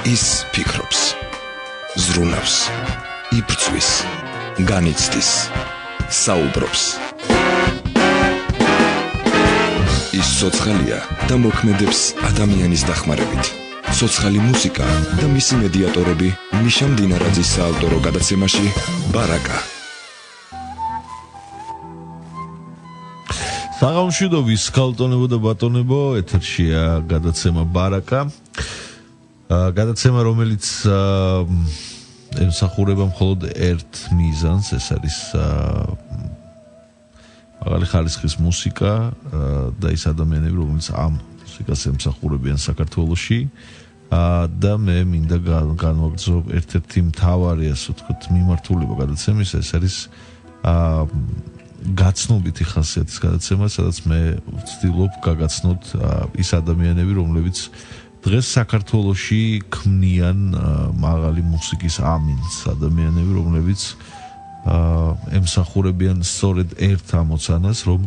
ის ფიქრობს, ზრუნავს, იბრძვის, განიცდის, საუბრობს. ის ცოცხალია და მოქმედებს ადამიანის დახმარებით. ცოცხალი მუსიკა და მისი მედიატორები მიშა მდინარაძის საავტორო გადაცემაში ბარაკა. საღამოშვიდობის ქალბატონებო და ბატონებო, ეთერშია გადაცემა ბარაკა. გადაცემა, რომელიც ემსახურება მხოლოდ ერთ მიზანს, ეს არის მაღალი ხარისხის მუსიკა და ის ადამიანები, რომელიც ამ მუსიკას ემსახურებიან საქართველოში. და მე მინდა განვაგრძო ერთ-ერთი მთავარი, ასე ვთქვათ, მიმართულება გადაცემის, ეს არის გაცნობითი ხასიათის გადაცემა, სადაც მე ვცდილობ გაგაცნოთ ის ადამიანები, რომლებიც დღეს საქართველოში ქმნიან მაღალი მუსიკის ამინს, ადამიანები, რომლებიც ემსახურებიან სწორედ ერთ ამოცანას, რომ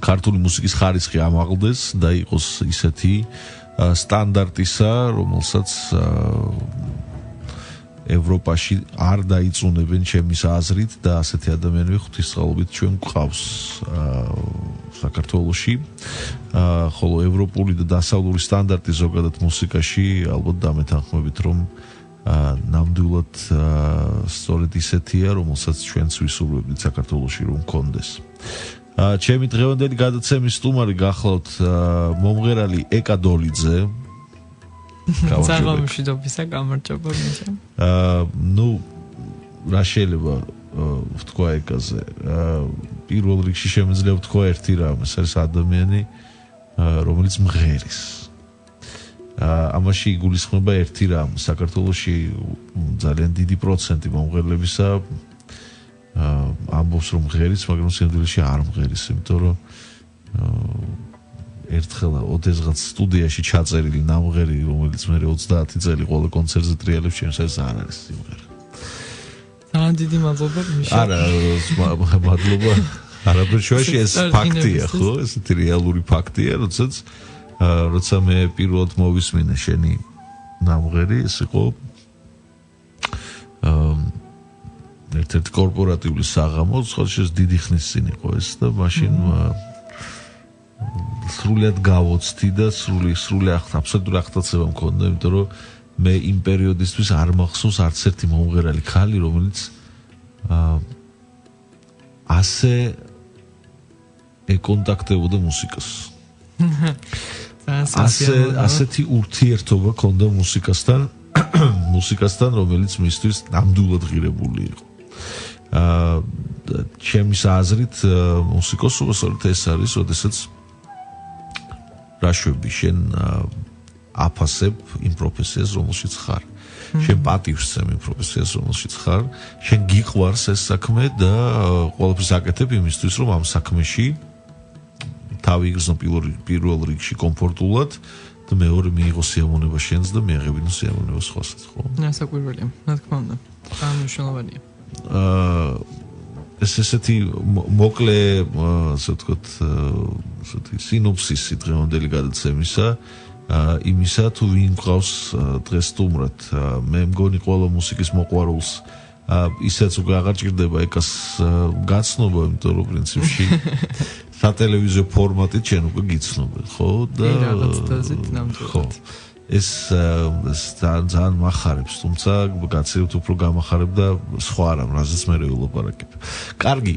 ქართული მუსიკის ხარისხი ამაღლდეს და იყოს ისეთი სტანდარტისა, რომელსაც ევროპაში არ დაიწუნებენ ჩემის აზრით და ასეთი ადამიანები ღვთისმსხალობით ჩვენ გვყავს საქართველოში, ხოლო ევროპული და დასავლური სტანდარტი ზოგადად მუსიკაში ალბათ დამეთანხმებით, რომ ნამდვილად სწორედ ისეთია, რომელსაც ჩვენც ვისურვებთ საქართველოში რომ გქონდეს. ჩემი დღევანდელი გადაცემის სტუმარი გახლავთ მომღერალი ეკა დოლიძე. საღამოშვიდობისა, გამარჯობა მიშა. ნუ რა შეიძლება ვთქვა ეკაზე? პირველ რიგში შემიძლია ვთქვა ერთი რამ, ეს არის ადამიანი, რომელიც მღერის. ამაში იგულისხმება ერთი რამ, საქართველოში ძალიან დიდი პროცენტი მომღერლებისა ამბობს რომ მღერის, მაგრამ სინამდვილეში არ მღერის, იმიტომ რომ ერთხელ ოდესღაც სტუდიაში ჩაწერილი ნამღერი, რომელიც მე 30 წელი ყველა კონცერტზე ტრიალებს, ჩემს არ არის სიმღერა. ძალიან დიდი მადლობა მიშა. არა, მადლობა. არაბეთში ეს ფაქტია, ხო? ესეთი რეალური ფაქტია, როცა მე პირველად მოვისმინე შენი ნამღერი, ეს იყო ერთ-ერთი კორპორატიული საღამო, ხალხის დიდი ხნის წინ იყო ეს და მაშინ სრულიად გავოცდი და სრულიად აბსოლუტური აღტაცება მქონდა, იმიტომ რომ მე იმ პერიოდისთვის არ მახსოვს არც ერთი მომღერალი ქალი, რომელიც ეკონტაქტებოდა მუსიკას. ასეთი ურთიერთობა ქონდა მუსიკასთან, რომელიც მისთვის ნამდვილად ღირებული იყო. ჩემის აზრით, მუსიკოსობა ეს არის, როდესაც რაშვები შენ აფასებ იმ პროფესიას, რომელშიც ხარ. შენ პატივს წემ იმ პროფესიას, რომელშიც ხარ, შენ გიყვარს ეს საქმე და ყველაფერს აკეთებ იმისთვის, რომ ამ საქმეში თავი იგრძნო პირველ რიგში კომფორტულად და მეორე მიიღო სიამოვნება შენს და მიაღებინო სიამოვნება სხვასაც, ხო? ნასაკვირველია, რა თქმა უნდა. მნიშვნელოვანია. ესეთი მოკლე, ასე ვთქვათ, ესეთი სინოფსისი დღევანდელი გადაცემისა, იმისა თუ ვინ გყავს დღეს სტუმრად. მე მგონი ყველა მუსიკის მოყვარულს ისეც უკვე აღარ ჭირდება ეკას გაცნობა, იმიტომ რომ პრინციპში სატელევიზიო ფორმატით ჩვენ უკვე გიცნობთ, ხო? და რაღაც დაზით ნამდვილად. ეს ძალიან מחარებს, თუმცა გაცილებით უფრო გამახარებ და სხვა რამ, რაზეც მე ვილაპარაკებ. კარგი,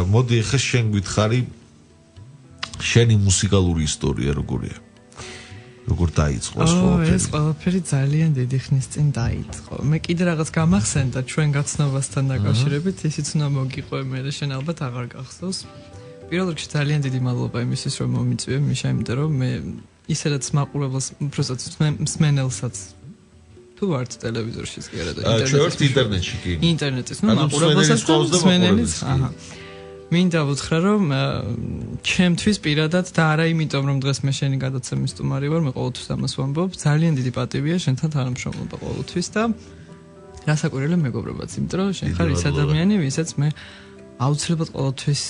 მოდი ახლა შენ გითხარი შენი მუსიკალური ისტორია როგორია? როგორ დაიწყო ეს ყველაფერი? ეს ყველაფერი ძალიან დიდი ხნის წინ დაიწყო. მე კიდე რაღაც გამახსენდა ჩვენ გაცნობასთან დაკავშირებით, ისიც უნდა მოგიყვე, მე შენ ალბათ აღარ გახსოვს. პირველ რიგში ძალიან დიდი მადლობა იმისთვის, რომ მომიწვიე მიშა, იმიტომ რომ მე ისედაც მაყურებელს, უბრალოდ მსმენელსაც თუ ვართ ტელევიზორში ზღერად ინტერნეტში კი. ინტერნეტის, მაყურებელსაც მსმენელის, მინდა ვუთხრა, რომ ჩემთვის პირადად და არა იმიტომ, რომ დღეს მე შენი გადაცემის სტუმარი ვარ, მე ყოველთვის ამას ვამბობ, ძალიან დიდი პატივია შენთან თანამშრომლობა ყოველთვის და რასაკვირველია მეგობრობაც, იმიტომ რომ შენ ხარ ის ადამიანი, ვისაც მე აუცილებლად ყოველთვის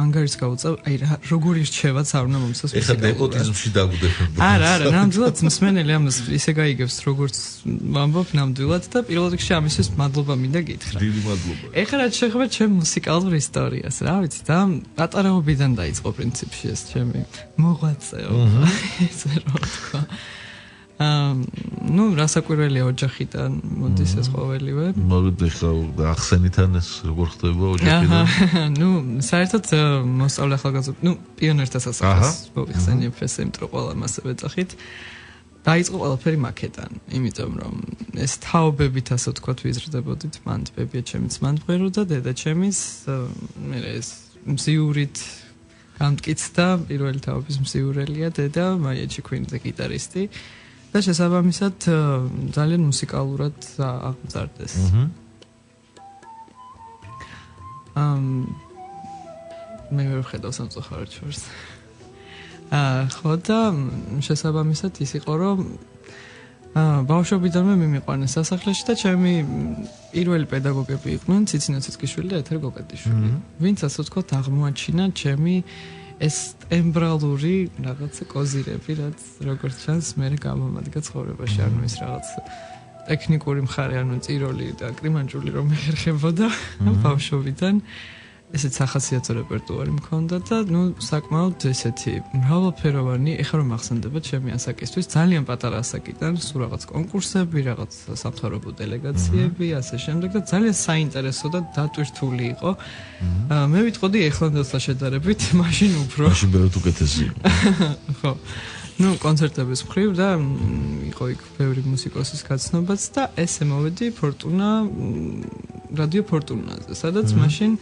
ანგარიშს გავუწევ, აი როგორი რჩევაც არ უნდა მომცეს. ეხლა ნეპოტიზმში დაგვდეფებ. არა, ნამდვილად მსმენელი ამას ისე გაიგებს, როგორც ვამბობ ნამდვილად და პირველ რიგში ამისთვის მადლობა მინდა გითხრა. დიდი მადლობა. ეხლა რაც შეეხება ჩემ მუსიკალურ ისტორიას, რა ვიცი, და პატარაობიდან დაიწყო პრინციპში ეს ჩემი მოღვაწეობა, ესე რომ ვთქვა. ну, რასაკვირველია ოჯახიდან მოდის ეს ყოველივე. მოგდი ხა ახსენიდან ეს როგორ ხდება ოჯახიდან? ну, საერთოდ მოსწავლე ახალგაზრდა, ну, პიონერთა სასახლეს მოიხსენიებ ესე, იმიტომ რომ ყველა მასე ვეძახით. დაიწყო ყველაფერი მაქედან, იმიტომ რომ ეს თაობებით ასე ვთქვათ ვიზრდებოდით, მანდ ბებია ჩემიც მანდ მღეროდა, დედა ჩემის, მე ეს მზიურით გამტკიცდა, პირველი თაობის მზიურელია დედა, მაია ჩიქვინიძე გიტარისტი. და შესაბამისად ძალიან მუსიკალურად აღზარდეს. მე ვერ ვხედავ სამწუხაროდ შორს. ხო და შესაბამისად ის იყო რომ ბავშვობიდანვე მიმიყვანეს სასახლეში და ჩემი პირველი პედაგოგები იყვნენ ციცინო ციცკიშვილი და ეთერ გოგატიშვილი. ვინც ასე ვთქვათ აღმოაჩინა ჩემი ეს ტემბრალური რაღაცა კოზირები, რაც როგორც ჩანს, მე გამომადგა ცხოვრებაში, ანუ ის რაღაც ტექნიკური მხარე, ანუ წიროლი და კრიმანჭული რომ მეხერხებოდა ბავშვობიდან, ესეც სახასიათო რეპერტუარი მქონდა და ნუ საკმაოდ ესეთი მრავალფეროვანი, ეხლა რომ ახსენდება ჩემი ასაკისთვის, ძალიან პატარა ასაკიდან, სულ რაღაც კონკურსები, რაღაც სამთავრობო დელეგაციები, ასე შემდეგ და ძალიან საინტერესო და დატვირთული იყო. მე ვიტყოდი ეხლანდელთან შედარებით, მაშინ უფრო. მაშინ ბევრად უკეთესი. ხო. ну, კონცერტების მხრივ და იყო იქ ბევრი მუსიკოსის გაცნობაც და ესე მოვედი ფორტუნა რადიო ფორტუნაზე, სადაც მაშინ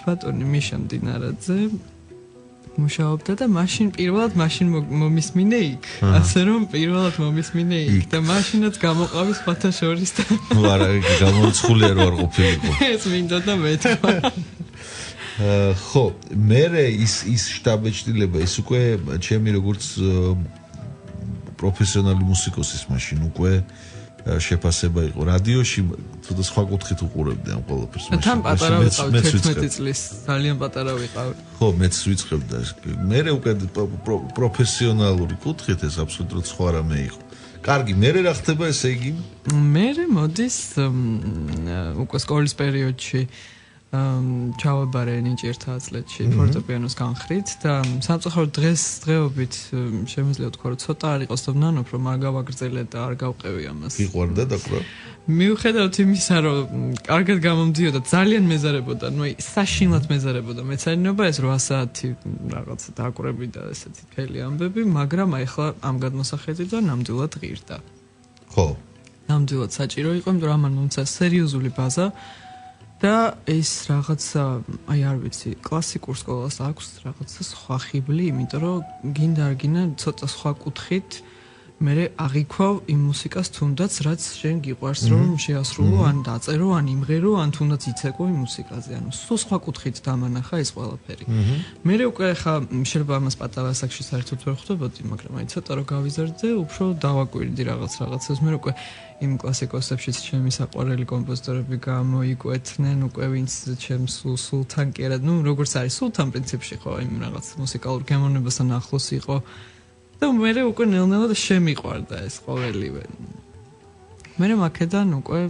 ბატონი მიშა მდინარაძე მუშაობდა და მაშინ პირველად მომისმინე იქ. ასე რომ პირველად მომისმინე იქ და მაშინაც გამოყავი სხვათა შორის და ნუ არა, გამოიცხული არ ვარ ყოფილიყო. ეს მინდოდა მეთქვა. ხო, მე ის შტაბეჭდილება, ის უკვე ჩემი როგორც პროფესიონალი მუსიკოსის მაშინ უკვე შეფასება იყო რადიოში, თუნდაც სხვა კუთხით უყურებდი ამ ყველაფერს მაშინ. თან პატარა ვიყავი 11 წლის, ძალიან პატარა ვიყავი. ხო, მეც ვიწყებდა. მე უკვე პროფესიონალური კუთხით ეს აბსოლუტურად სხვა რამე იყო. კარგი, მე რა ხდება ესე იგი? მე მოდის უკვე სკოლის პერიოდში ჩავაბარე ნიჭიერთა ათლეტში ფორტეპიანოს განხრით და სამწუხაროდ დღეობით შემიძლია ვთქვა რომ ცოტა არ იყოს დონანოფ რომ არ გავაგრძელე და არ გავყევი ამას. გიყვარდა და კვრა? მიუხედავად იმისა რომ კარგად გამომდიოდა, ძალიან მეზარებოდა, ნუ საშინლად მეზარებოდა მეცადინეობა ეს 8 საათი რაღაცა დააკვრები და ესეთი ფელი ამბები, მაგრამ აი ახლა ამ გადმოსახედიდან ნამდვილად ღირდა. ხო. ნამდვილად საჭირო იყო, იმიტომ რომ ამან მომცა სერიოზული ბაზა და ეს რაღაცა, აი არ ვიცი, კლასიკურ სკოლას აქვს რაღაცა სხვა ხიბლი, იმიტომ რომ გინდა არ გინდა ცოტა სხვა კუთხით მე აღიქვავ იმ მუსიკას თუნდაც რაც შენ გიყვარს რომ შეასრულო, ან დაწერო, ან იმღერო, ან თუნდაც იცეკვო იმ მუსიკაზე, ანუ სულ სხვა კუთხით დამანახა ეს ყველაფერი. მე უკვე ხა შეიძლება ამას პატარა ასაკში საერთოდ ვერ ხვდებოდი, მაგრამ აი ცოტა რომ გავიზარდე, უფრო დავაკვირდი რაღაცას. მე უკვე იმ კლასიკოსებშიც ჩემი საყვარელი კომპოზიტორები გამოიკვეთნენ, უკვე ვინც ჩემს სულთან კი არა, ну როგორც არის სულთან პრინციპში ხო, იმ რაღაც მუსიკალურ გემოვნებასთან ახლოს იყო. და მე უკვე ნელ-ნელა შემიყვარდა ეს ყოველივე. მე მაქედან უკვე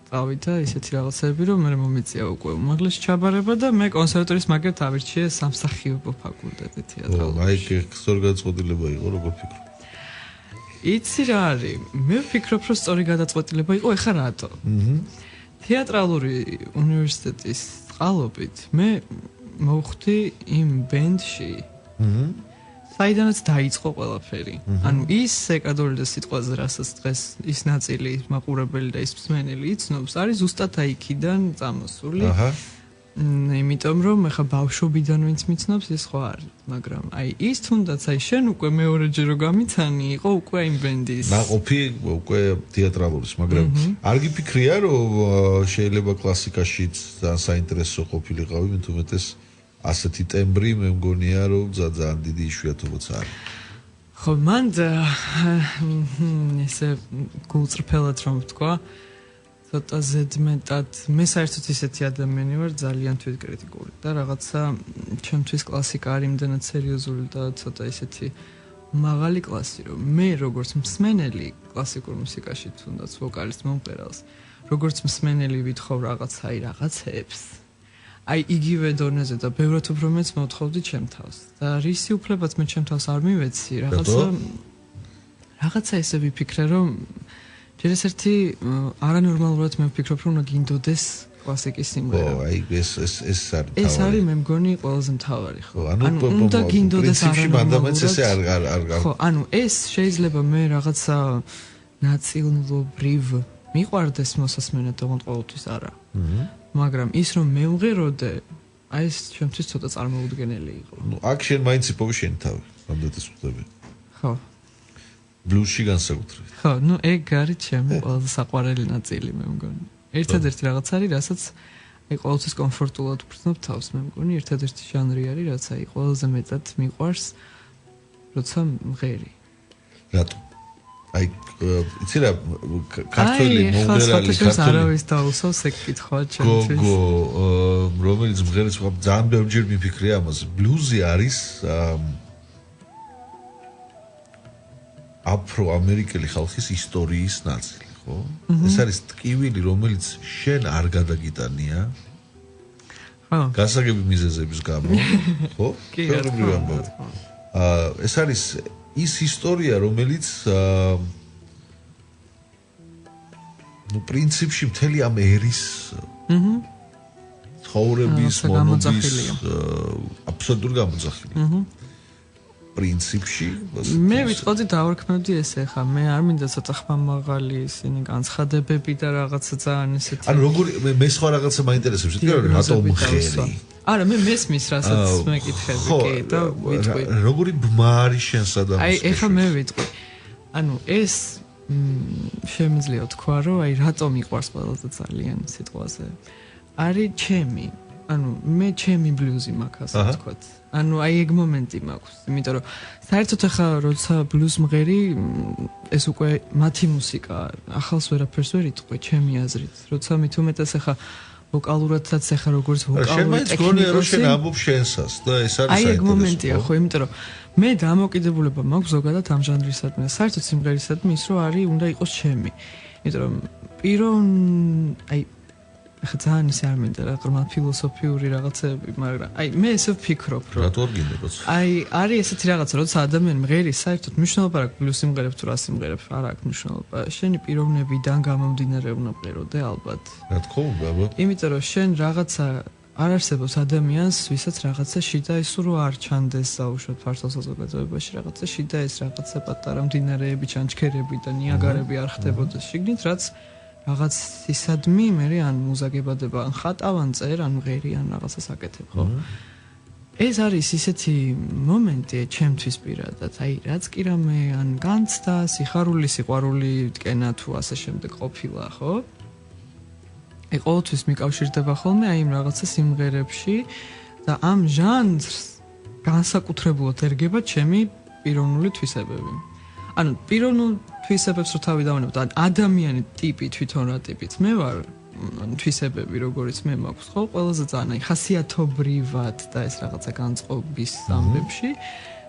წავიდა ისეთი რაღაცები, რომ მე მომიწია უკვე უმაღლესი ჩაბარება და მე კონსერვატორიის მაგერთ ავირჩიე სამსახიობო ფაკულტეტი თეატრალური. აი, სწორი გადაწყვეტილება იყო, როგორ ფიქრობ? იცი რა არის? მე ვფიქრობ, რომ სწორი გადაწყვეტილება იყო, ეხლა რატო? თეატრალური უნივერსიტეტის წყალობით მე მოვხვდი იმ ბენდში. საიდანაც დაიწყო ყველაფერი. ანუ ის ეკადოლი სიტყვაზე, რასაც დღეს ის ნაწილი, მაყურებელი და ის მსმენელი იცნობს, არის ზუსტად აიქიდან წამოსული. იმიტომ რომ ეხა ბავშვობიდან ვინც მიცნობს, ის სხვა არის, მაგრამ აი ის თუნდაც აი შენ უკვე მეორეჯერ რო გამიცანი, იყო უკვე იმ ბენდის. ნაყოფი უკვე თეატრალურის, მაგრამ არ გიფიქრია, რომ შეიძლება კლასიკაშიც საინტერესო ყოფილიყავი, მე თუმეტეს ასეთი ტემბრი მე მგონია რომ ძალიან დიდი იშვიათობაც არის. ხო, მან ესე გულწრფელად რომ ვთქვა, ცოტა ზედმეტად მე საერთოდ ისეთი ადამიანი ვარ ძალიან თვითკრიტიკული და რაღაცა ჩემთვის კლასიკა არის იმდენად სერიოზული და ცოტა ისეთი მაღალი კლასი რომ მე როგორც მსმენელი კლასიკურ მუსიკაში თუნდაც ვოკალისტ მომღერალს როგორც მსმენელი ვითხოვ რაღაცეებს აი იგივე დონეზე და ბევრად უფრო მეც მოვთხოვდი ჩემ თავს და რისი უფლებაც მე ჩემ თავს არ მივეცი რაღაცა ესე ვიფიქრე რომ ჯერ ერთი არანორმალურად მე ვფიქრობ რომ უნდა გინდოდეს კლასიკის სიმღერა. აი ეს არის მე მგონი ყველაზე მთავარი ხო. ანუ უნდა გინდოდეს არანორმალურად. ესე არ ხო, ანუ ეს შეიძლება მე რაღაცა ნაწილობრივ მიყვარდეს მოსასმენად თუმცა ყოველთვის არა. მაგრამ ის რომ მევღეროდე აი ეს ჩემთვის ცოტა წარმოუდგენელი იყო. ნუ აქ შენ მაინც იპოვე შენ თავი, რამდენად ხვდები. ხო. ბლუზში განსაკუთრებით. ხო, ნუ ეგ არის ჩემი ყველაზე საყვარელი ნაწილი მე მგონი. ერთადერთი რაღაც არის, რასაც აი ყოველთვის კომფორტულად ვფრთხნობ თავს, მე მგონი, ერთადერთი ჟანრი არის, რაც აი ყველაზე მეტად მიყვარს, როცა მღერი. რატო? აი, იცი რა, ქართველი მომღერალი, ქართველი არავის დაუსავს ეგ კითხვა ჩემთვის. გოგო, რომელიც მღერებს ძალიან ბევრჯერ მიფიქრე ამაზე. ბლუზი არის აფრო-ამერიკელი ხალხის ისტორიის ნაწილი, ხო? ეს არის ტკივილი, რომელიც შენ არ გადაგიტანია. ხო. გასაგები მიზეზების გამო, ხო? კი, ეს არის ის ისტორია, რომელიც ნუ პრინციპში მთელი ამ ერის ცხოვრების მონობის აბსოლუტურ გამოძახილია. პრინციპში მე ვიტყოდი დავარქმევდი ესე ხა მე არ მინდა ცოტა ხმამაღალი ისინი განცხადებები და რაღაცა ძალიან ისეთი ანუ როგორი მე სხვა რაღაცა მაინტერესებს თქვი რომ რატო მღერი არა მე მესმის რასაც მეკითხები კი და ვიტყვი როგორი ბმა არის შენს ადამიანს აი ეხა მე ვიტყვი ანუ ეს შემიძლია თქვა რომ აი რატო მიყვარს ყველაზე ძალიან სიტყვაზე არის ჩემი ანუ მე ჩემი ბლუზი მაქვს ასე ვთქვათ ანუ აი ეგ მომენტი მაქვს იმიტომ რომ საერთოდ ახლა როცა ბლუზ მღერი ეს უკვე მათი მუსიკა ახალს ვერაფერს ვერ იტყვი ჩემი აზრით როცა მით უმეტეს ახლა ვოკალურადაც ახლა როგორც ვოკალური ტექნიკა შენ ამბობ შენსას და ეს არის აი ეგ მომენტია ხო იმიტომ რომ მე დამოკიდებულება მაქვს ზოგადად ამ ჟანრისადმი საერთოდ სიმღერისადმი ის რომ არის უნდა იყოს ჩემი იმიტომ რომ პირონ აი ახლა ძალიან ისე არ მინდა რა ღრმა ფილოსოფიური რაღაცები, მაგრამ აი მე ესე ვფიქრობ, რომ რატო არ გინდა ბოც? აი არის ესეთი რაღაცა, როცა ადამიანი მღერის, საერთოდ მნიშვნელობა არ აქვს ბლუზ სიმღერებს თუ რა სიმღერებს, არ აქვს მნიშვნელობა. შენი პიროვნებიდან გამომდინარე უნდა მღეროდე ალბათ. რა თქმა უნდა, აბა. იმიტომ რომ შენ რაღაცა არ არსებობს ადამიანს, ვისაც რაღაცა შიდა ის რომ არ ჩანდეს საუბრობ ფართო საზოგადოებაში რაღაცა შიდა ის რაღაცა პატარა მდინარეები, ჩანჩქერები და ნიაგარები არ ხდებოდეს შიგნით, რაც რაღაც ისადმი მე ან მუზაგებადება ან ხატავან წერ ან მღერი ან რაღაცას აკეთებ ხო ეს არის ისეთი მომენტი ჩემთვის პირადად აი რაც კი რამე ან განცდა სიხარული სიყვარული ტკენა თუ ასე შემდეგ ყოფილა ხო აი ყოველთვის მიკავშირდება ხოლმე აი იმ რაღაცა სიმღერებში და ამ ჟანრს განსაკუთრებულად ერგება ჩემი პიროვნული თვისებები ანუ პიროვნულ თვისებებს რო თავი დავანებოთ ან ადამიანი ტიპი თვითონ რა ტიპიც მე ვარ თვისებები როგორიც მე მაქვს ხო ყველაზე ძალიან აი ხასიათობრივად და ეს რაღაცა განწყობის ამბებში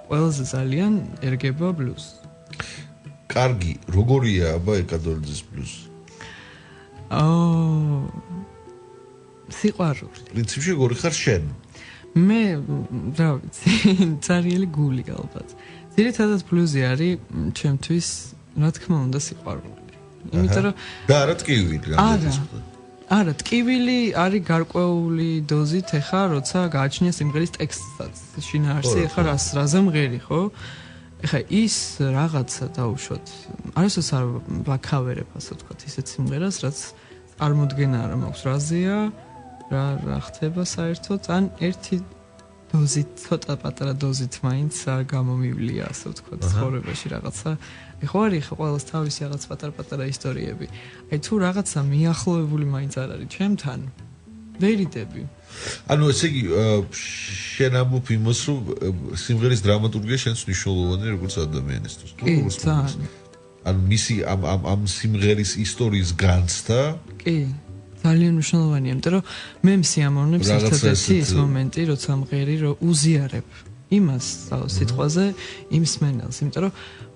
ყველაზე ძალიან ერგება ბლუზ კარგი როგორია აბა ეკადოლიძის ბლუზ სიყვარული პრინციპში როგორი ხარ შენ მე რა ვიცი цаრიელი გული ალბათ ძირითადად ბლუზი არის ჩემთვის რა თქმა უნდა სიყვარული. იმიტომ რომ და არა ტკივილი რამდენიც. არა, ტკივილი არის გარკვეული დოზით ეხა როცა გააჩნია სიმღერის ტექსტსაც. შინაარსი ეხა რაზე მღერი, ხო? ეხა ის რაღაცა დაუშვათ. არასოდეს არ ვაქავერებ ასე ვთქვათ ისეთ სიმღერას, რაც წარმოდგენა არ მაქვს რაზეა, რა ხდება საერთოდ, ან ერთი დოზით, ცოტა პატარა დოზით მაინც გამომივლია, ასე ვთქვათ, ცხოვრებაში რაღაცა. ხო არის ყოველს თავისი რაღაც პატარ-პატარა ისტორიები. აი თუ რაღაცა მიახლოებული მაინც არ არის ჩემთან, ვერიდები. ანუ ესე იგი შენ ამბობ იმას, რომ სიმღერის დრამატურგია შენს მნიშვნელოვანი როგორც ადამიანისთვის, თუ როგორც ან მისი ამ სიმღერის ისტორიის განცდა კი ძალიან მნიშვნელოვანია იმიტომ რომ მე მსიამოვნებს ერთადერთი ის მომენტი როცა მღერი რომ უზიარებ იმას სიტყვაზე იმ სმენელს იმიტომ რომ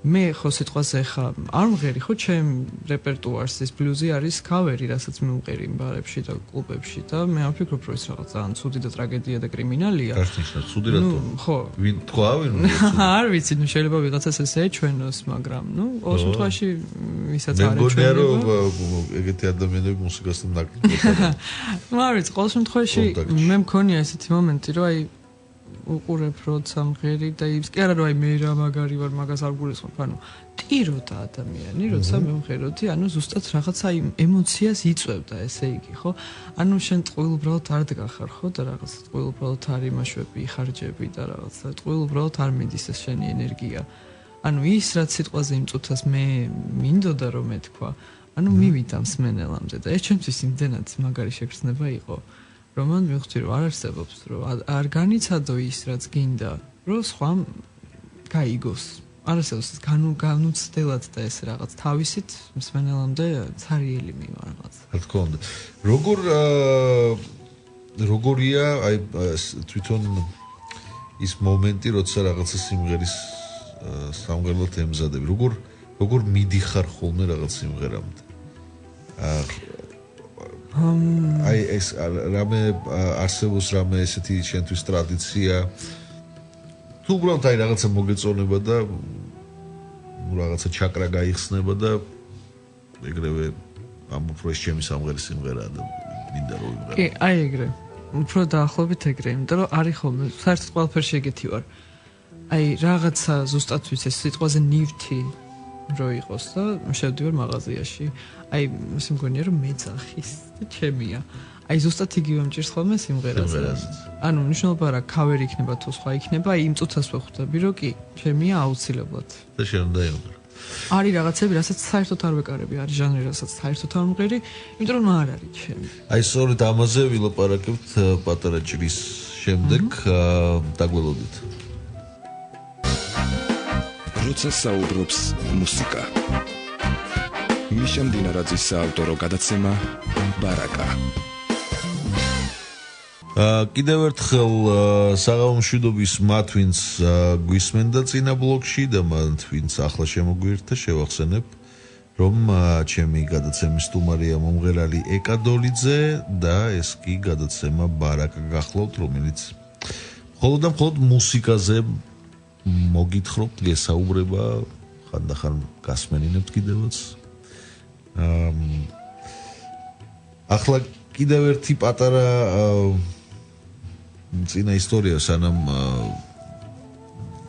მე ხო სიტყვაზე ხა არ მღერი ხო ჩემ რეპერტუარს ის ბლუზი არის ქავერი რასაც მე მღერი ბარებში და კლუბებში და მე არ ვფიქრობ რომ ეს რაღაც ძალიან ცუდი და ტრაგედია და კრიმინალია გასნიშნა ცუდი რატო ხო ვინ თქვა ვინ არ ვიცი ნუ შეიძლება ვიღაცას ესე ეჩვენოს მაგრამ ნუ ყოველ შემთხვევაში ვისაც არ ეჩვენება მე მგონია ეჩვენება რომ ეგეთი ადამიანები მუსიკასთან ნაკლები ნუ არ ვიცი ყოველ შემთხვევაში მე მქონია ესეთი მომენტი რომ აი უყურებ როცა მღერი და ის კი არა რომ აი მე რა მაგარი ვარ მაგას არ გულისხმობ ანუ ტიროდა ადამიანი როცა მე მღეროდი ანუ ზუსტად რაღაცა იმ ემოციას იწვევდა ესე იგი ხო ანუ შენ ტყუილ უბრალოდ არ დგახარ ხო და რაღაცა ტყუილ უბრალოდ არ იმაშვები იხარჯები და რაღაცა ტყუილ უბრალოდ არ მიდის ეს შენი ენერგია ანუ ის რაც სიტყვაზე იმ წუთას მე მინდოდა რომ მეთქვა ანუ მივიდა მსმენელამდე და ეს ჩემთვის იმდენად მაგარი შეგრძნება იყო რომ მან მივხვდი რომ არ არსებობს რომ არ განიცადო ის რაც გინდა რომ სხვა გაიგოს არ არსებობს განუცდელად და ეს რაღაც თავისით მსმენელამდე ცარიელი მივა რაღაც რა თქმა უნდა როგორია აი თვითონ ის მომენტი როცა რაღაცა სიმღერის სამღერლად ემზადები როგორ მიდიხარ ხოლმე რაღაც სიმღერამდე აი ეს რამე არსებობს რამე ესეთი შენთვის ტრადიცია თუ უბრალოდ აი რაღაცა მოგეწონება და რაღაცა ჩაკრა გაიხსნება და ეგრევე ამბობ რომ ეს ჩემი სამღერის სიმღერაა და მინდა რომ იმღერო კი აი ეგრე უფრო დაახლოებით ეგრე იმიტომ რომ არის ხოლმე საერთოდ ყველაფერში ეგეთი ვარ აი რაღაცა ზუსტად ეს სიტყვაზე ნივთი რო იყოს და შევდივარ მაღაზიაში აი ისე მგონია რომ მეძახის და ჩემია აი ზუსტად იგივე მჭირს ხოლმე სიმღერაზე ანუ მნიშვნელობა რა ქავერი იქნება თუ სხვა იქნება აი იმ წუთას ვხვდები რომ კი ჩემია აუცილებლად და შენ უნდა იყო არის რაღაცები რასაც საერთოდ არ ვეკარები არის ჟანრი რასაც საერთოდ არ მღერი იმიტომ რომ არ არის ჩემი აი სწორედ ამაზე ვილაპარაკებთ პატარა ჭრის შემდეგ დაგველოდით როცა საუბრობს მუსიკა მიშამ დინარაძის საავტორო გადაცემა ბარაკა კიდევ ერთხელ საღამო მშვიდობის მათ ვინც გვისმენდა წინა ბლოკში და მათ ვინც ახლა შემოგვიერთდა შევახსენებ რომ ჩემი გადაცემის სტუმარია მომღერალი ეკადოლიძე და ეს კი გადაცემა ბარაკა გახლავთ რომელიც მხოლოდ და მხოლოდ მუსიკაზე მოგითხრობთ გესაუბრება ხანდახან გასმენინებთ კიდევაც ახლა კიდევ ერთი პატარა წინა ისტორია სანამ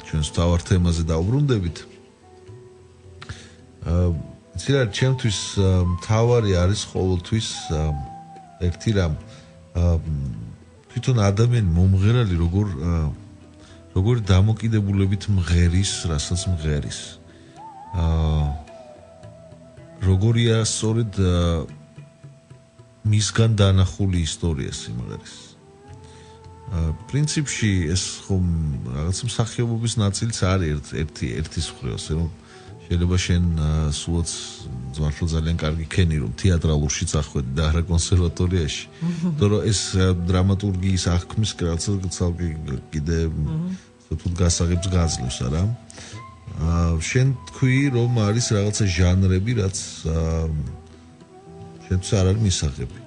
ჩვენს თავარ თემაზე დავბრუნდებით ცირა ჩემთვის თავარი არის ყოველთვის ერთი რამ თვითონ ადამიანი მომღერალი როგორ დამოკიდებულებით მღერის, რასაც მღერის. როგორია სწორედ მისგან დანახული ისტორია სიმღერის. პრინციპში ეს ხომ რაღაც მსახიობობის ნაწილიც არის ერთის მხრივ, ასე რომ შეიძლება შენ სულაც ძალიან კარგი ქენი რომ თეატრალურში წახვედი და არა კონსერვატორიაში. იმიტომ რომ ეს დრამატურგიის აღქმის რაღაცა კიდე თუ გასაღებს გაძლევს არა. შენ თქვი რომ არის რაღაცა ჟანრები რაც შენც არ არის მისაღები.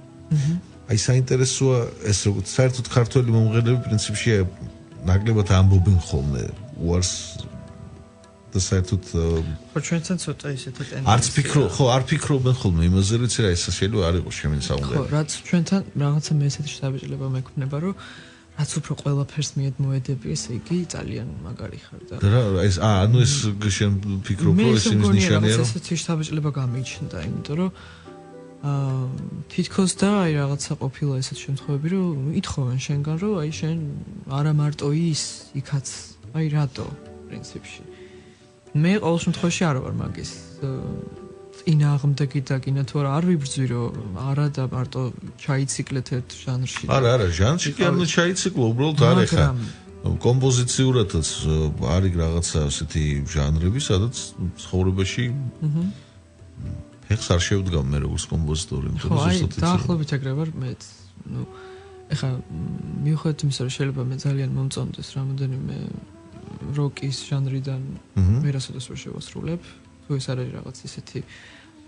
აი საინტერესოა ეს როგორც საერთოდ ქართველი მომღერლები პრინციპში ნაკლებად ამბობენ ხოლმე უარს და საერთოდ ხო ჩვენთან ცოტა ისეთი ტენდენცია არც არ ფიქრობენ ხოლმე იმაზე რომ იცი რა ეს შეიძლება არ იყოს შემენი საუბარი ხო რაც ჩვენთან რაღაცა მე ესეთი შთაბეჭდილება მექნება რომ რაც უფრო ყველაფერს მიედმოედები ესე იგი ძალიან მაგარი ხარ და ეს ანუ ეს შენ ფიქრობ რომ ეს იმის ნიშანია რომ ესეთი შთაბეჭდილება გამიჩნდა იმიტომ რომ თითქოს და აი რაღაცა ყოფილა ესეთ შემთხვევები რომ ითხოვენ შენგან რომ აი შენ არა მარტო ის იქაც აი რატო პრინციპში მე ყოველ შემთხვევაში არ ვარ მაგის წინააღმდეგი და კიდე თუ არ ვიბრძვი რომ არა და მარტო ჩაიციკლეთ ერთ ჟანრში არა ჟანრში კი არ უნდა ჩაიციკლო უბრალოდ არ ეხა კომპოზიციურადაც არის რაღაცა ასეთი ჟანრები, სადაც ცხოვრებაში ფეხს არ შევდგამ მე როგორც კომპოზიტორი, იმიტომ რომ ზუსტად დაახლოებით ეგრე ვარ მეც. ნუ ეხა მიუხედავად იმისა, რომ შეიძლება მე ძალიან მომწონდეს რამოდენიმე როკის ჟანრიდან ვერასოდეს ვერ შევასრულებ, თუ ეს არის რაღაც ისეთი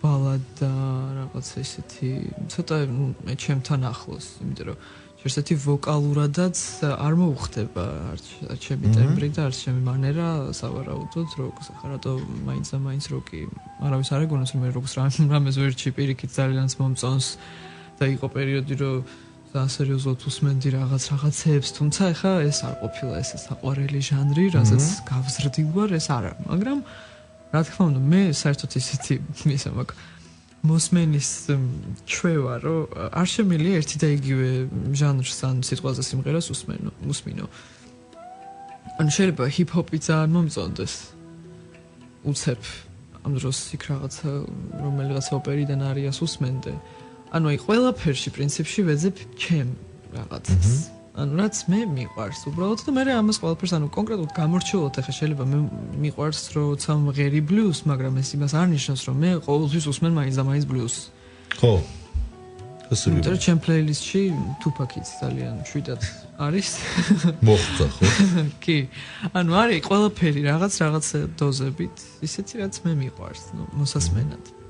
ბალადა, რაღაც ისეთი ცოტა მე ჩემთან ახლოს, იმიტომ რომ ესეთი ვოკალურადაც არ მოუხდება არც ჩემი ტემბრი და არც ჩემი მანერა სავარაუდოდ როკს ახლა რატო მაინც როკი არავის არ ეგონოს რომ მე როკს რამეს ვერჩი პირიქით ძალიანაც მომწონს და იყო პერიოდი რომ ძალიან სერიოზულად უსმენდი რაღაცებს თუმცა ახლა ეს არ ყოფილა ეს საყვარელი ჟანრი რასაც გავზრდილ ვარ ეს არა მაგრამ რა თქმა უნდა მე საერთოდ ისეთი მისა მაქვს მოსმენის ჩვევა რომ არ შემიძლია ერთი და იგივე ჟანრს ან სიტყვაზე სიმღერას უსმინო. ანუ შეიძლება ჰიპ-ჰოპი ძალიან მომწონდეს. უცებ ამ დროს იქ რაღაცა რომელიღაც ოპერიდან არიას უსმენდე. ანუ აი ყველაფერში პრინციპში ვეძებ ჩემ რაღაცას. ანუ რაც მე მიყვარს უბრალოდ და მე ამას ყველაფერს ანუ კონკრეტულად გამორჩეულად ახლა შეიძლება მე მიყვარს როცა მღერი ბლუზ მაგრამ ეს იმას არ ნიშნავს რომ მე ყოველთვის უსმენ მაინც და მაინც ბლუზ ხო ასე ვიყო და ჩემ პლეილისტში თუპაკიც ძალიან შვიდად არის მოხდა ხო კი ანუ არის ყველაფერი რაღაც დოზებით ისეთი რაც მე მიყვარს ნუ მოსასმენად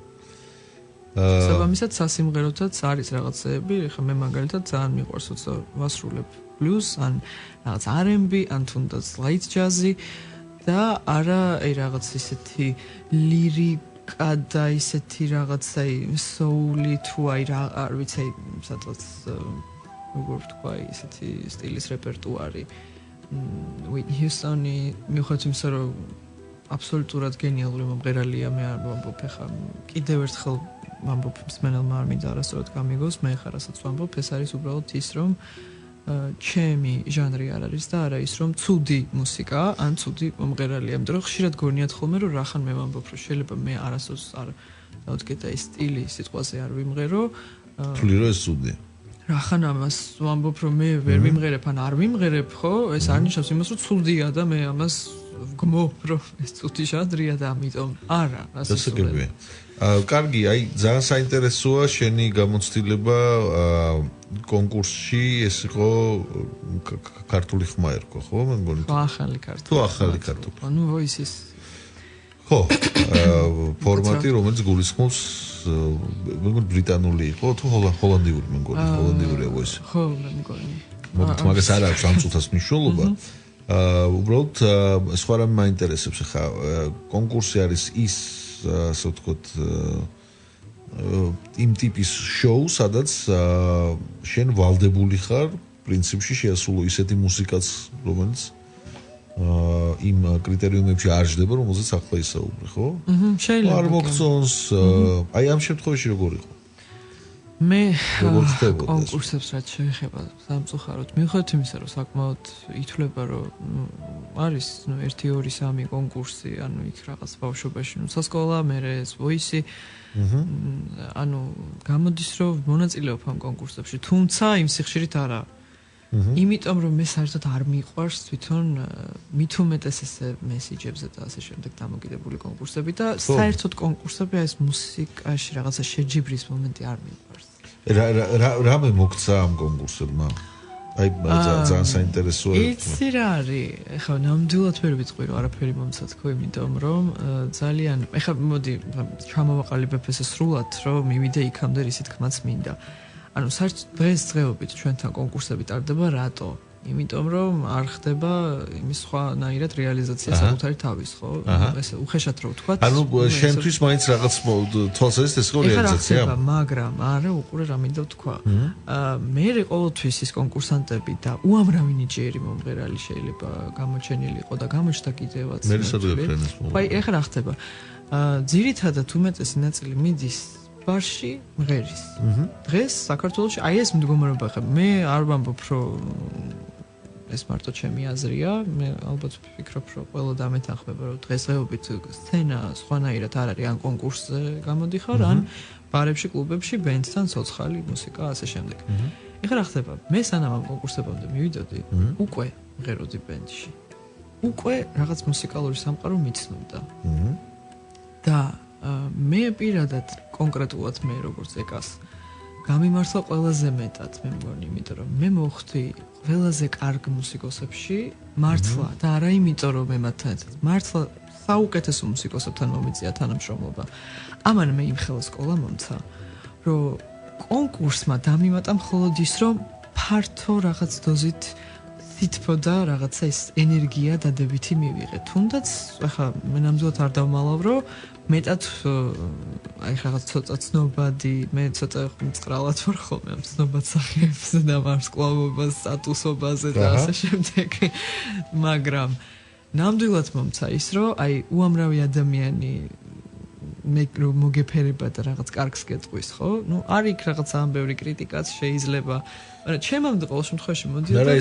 საბამისად სასიმღეროთაც არის რაღაცეები, ეხლა მე მაგალითად ძალიან მიყვარს როცა ვასრულებ ბლუზ ან რაღაც R&B ან თუნდაც light jazz-ი და არა აი რაღაც ისეთი ლირიკა და ისეთი რაღაც აი soul-ი თუ აი არ ვიცი აი სადღაც როგორ ვთქვა ისეთი სტილის რეპერტუარი Whitney Houston-ი მიუხედავად იმისა რომ აბსოლუტურად გენიალური მომღერალია მე არ ვამბობ ეხლა კიდევ ერთხელ ვამბობ მსმენელმა არ მინდა არასწორად გამიგოს მე ხარ რასაც ვამბობ ეს არის უბრალოდ ის რომ ჩემი ჟანრი არ არის და არა ის რომ ცუდი მუსიკა ან ცუდი მომღერალია იმიტომ რომ ხშირად გონიათ ხოლმე რომ რახან მე ვამბობ რომ შეიძლება მე არასდროს არ დავდგეთ აი სტილი სიტყვაზე არ ვიმღერო თვლი რომ ეს ცუდია რახან ამას ვამბობ რომ მე ვერ ვიმღერებ ან არ ვიმღერებ ხო ეს არ ნიშნავს იმას რომ ცუდია და მე ამას ვგმობ რომ ეს ცუდი ჟანრია და ამიტომ არა ასე გებია კარგი, აი ძალიან საინტერესოა შენი გამოცდილება კონკურსში, ეს იყო ქართული ხმა ერქვა, ხო? მე მგონი. ხო, ახალი ქართული. თუ ახალი ქართული. ანუ voices. ხო, ფორმატი, რომელიც გულისხმობს მე მგონი ბრიტანული იყო, თუ ჰოლანდიური, მე მგონი, ჰოლანდიურია voice. ხო, მე მგონი. მოკლედ მაგას არ აქვს ამ წუთას მნიშვნელობა. უბრალოდ სხვა რამე მაინტერესებს ხა კონკურსი არის ის ასე ვთქვათ იმ ტიპის შოუ, სადაც შენ ვალდებული ხარ პრინციპში შეასრულო ისეთი მუსიკაც, რომელიც იმ კრიტერიუმებში არ ჯდება, რომელზეც ახლა ისაუბრე, ხო? შეიძლება. არ მოგწონს, აი ამ შემთხვევაში როგორ იყო? მე კონკურსებს რაც შეეხება სამწუხაროდ მიუხედავად იმისა რომ საკმაოდ ითვლება რომ არის 1-2-3 კონკურსი ანუ იქ რაღაც ბავშვობაში სასკოლა მერე ეს voice ანუ გამოდის რომ მონაწილეობ ამ კონკურსებში თუმცა იმ სიხშირით არა იმიტომ რომ მე საერთოდ არ მიყვარს თვითონ მით უმეტეს ესე მესიჯებზე და ასე შემდეგ დამოკიდებული კონკურსები და საერთოდ კონკურსები ეს მუსიკაში რაღაცა შეჯიბრის მომენტი არ მიყვარს რა მე მოგცა ამ კონკურსებმა? აი ძალიან საინტერესოა. იცი რა არის? ეხლა ნამდვილად ვერ ვიტყვი რომ არაფერი მომცათქო, იმიტომ რომ ძალიან ეხლა მოდი ჩამოვაყალიბებ ესე სრულად რომ მივიდე იქამდე რისი თქმაც მინდა. ანუ საერთოდ დღესდღეობით ჩვენთან კონკურსები ტარდება რატო? იმიტომ რომ არ ხდება იმის სხვანაირად რეალიზაცია საკუთარი თავის, ხო? ესე უხეშად რო ვთქვა. ანუ შენთვის მაინც რაღაც თვალსაზრისით ეს იყო რეალიზაცია. ეხლა მაგრამ არა უყურე რა მინდა ვთქვა. მე ყოველთვის ის კონკურსანტები და უამრავი ნიჭიერი მომღერალი შეიძლება გამოჩენილი იყო და გამოჩნდა კიდევაც. მე სადღებენ ეს მომღერალი. აი ეხლა რა ხდება? ძირითადად უმეტესი ნაწილი მიდის ბარში მღერის. დღეს საქართველოში აი ეს მდგომარეობა ხა მე არ ვამბობ რომ ეს მარტო ჩემი აზრია, მე ალბათ ვფიქრობ, რომ ყველა დამეთანხმება, რომ დღესდღეობით სცენა სხვანაირად არ არის, ან კონკურსზე გამოდიხარ, ან ბარებში, კლუბებში, ბენდთან, ცოცხალი მუსიკა, ასე შემდეგ. ეხლა რა ხდება? მე სანამ ამ კონკურსებამდე მივიდოდი, უკვე მღეროდი ბენდში. უკვე რაღაც მუსიკალური სამყარო მიცნობდა. და მე პირადად კონკრეტულად მე როგორც ეკას გამიმართლა ყველაზე მეტად მე მგონი, იმიტომ რომ მე მოხვდი ყველაზე კარგ მუსიკოსებში მართლა და არა იმიტომ რომ მე მათთან ერთად მართლა საუკეთესო მუსიკოსებთან მომიწია თანამშრომლობა. ამან მე იმ ხელა სკოლა მომცა, რომ კონკურსმა დამიმატა მხოლოდ ის, რომ ფართო რაღაც დოზით სითბო და რაღაცა ის ენერგია დადებითი მივიღე. თუნდაც ახლა მე ნამდვილად არ დავმალავ, რომ მეტად აი რაღაც ცოტა ცნობადი, მე ცოტა მწყრალად ვარ ხოლმე ამ ცნობად სახეებზე და ვარსკვლავობას, სტატუსობაზე და ასე შემდეგ. მაგრამ ნამდვილად მომცა ის, რომ აი უამრავი ადამიანი მე რომ მოგეფერება და რაღაც კარგს გეტყვის, ხო? ნუ არის იქ რაღაც ამ ბევრი კრიტიკაც შეიძლება. მაგრამ ჩემამდე ყოველ შემთხვევაში მოდიოდა